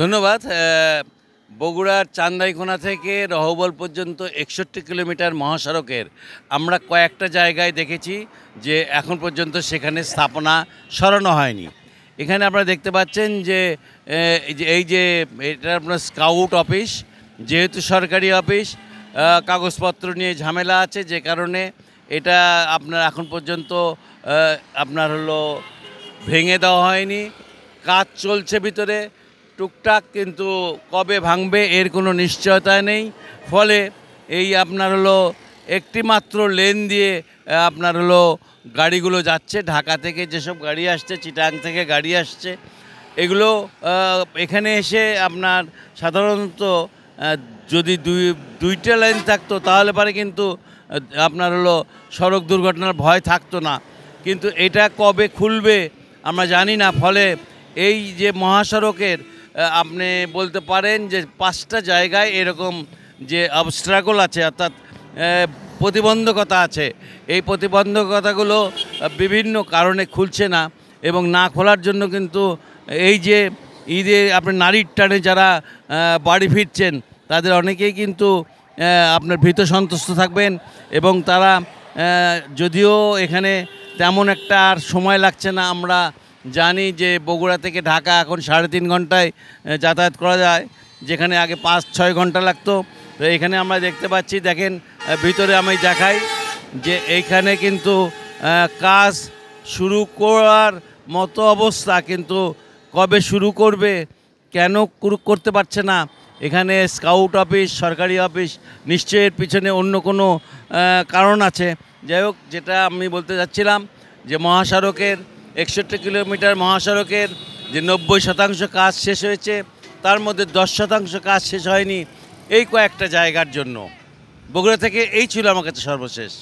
ধন্যবাদ। বগুড়ার চান্দাইকোনা থেকে রহবল পর্যন্ত ৬১ কিলোমিটার মহাসড়কের আমরা কয়েকটা জায়গায় দেখেছি যে এখন পর্যন্ত সেখানে স্থাপনা সরানো হয়নি। এখানে আপনারা দেখতে পাচ্ছেন যে এই যে এটা আপনার স্কাউট অফিস, যেহেতু সরকারি অফিস, কাগজপত্র নিয়ে ঝামেলা আছে, যে কারণে এটা আপনার এখন পর্যন্ত আপনার হলো ভেঙে দেওয়া হয়নি। কাজ চলছে ভিতরে টুকটাক, কিন্তু কবে ভাঙবে এর কোনো নিশ্চয়তা নেই। ফলে এই আপনার হলো একটি মাত্র লেন দিয়ে আপনার হলো গাড়িগুলো যাচ্ছে। ঢাকা থেকে যেসব গাড়ি আসছে, চিটাং থেকে গাড়ি আসছে, এগুলো এখানে এসে আপনার সাধারণত যদি দুইটা লাইন থাকতো তাহলে পরে কিন্তু আপনার হলো সড়ক দুর্ঘটনার ভয় থাকতো না। কিন্তু এটা কবে খুলবে আমরা জানি না। ফলে এই যে মহাসড়কের আপনি বলতে পারেন যে 5টা জায়গায় এরকম যে অবস্ট্রাগল আছে, অর্থাৎ প্রতিবন্ধকতা আছে। এই প্রতিবন্ধকতাগুলো বিভিন্ন কারণে খুলছে না, এবং না খোলার জন্য কিন্তু এই যে ঈদে আপনার নারীর টানে যারা বাড়ি ফিরছেন তাদের অনেকেই কিন্তু আপনার ভীত সন্ত্রস্ত থাকবেন। এবং তারা যদিও এখানে তেমন একটা আর সময় লাগছে না, আমরা জানি যে বগুড়া থেকে ঢাকা এখন 3.5 ঘন্টায় যাতায়াত করা যায়, যেখানে আগে 5-6 ঘন্টা লাগতো। তো এখানে আমরা দেখতে পাচ্ছি, দেখেন ভিতরে আমি দেখাই যে এইখানে কিন্তু কাজ শুরু করার মতো অবস্থা, কিন্তু কবে শুরু করবে, কেন করতে পারছে না। এখানে স্কাউট অফিস, সরকারি অফিস, নিশ্চয়ই এর পিছনে অন্য কোনো কারণ আছে। যাই হোক, যেটা আমি বলতে চাচ্ছিলাম যে মহাসড়কের 61 কিলোমিটার মহাসড়কের যে 90% কাজ শেষ হয়েছে, তার মধ্যে 10% কাজ শেষ হয়নি এই কয়েকটা জায়গার জন্য। বগুড়া থেকে এই ছিল আমার কাছে সর্বশেষ।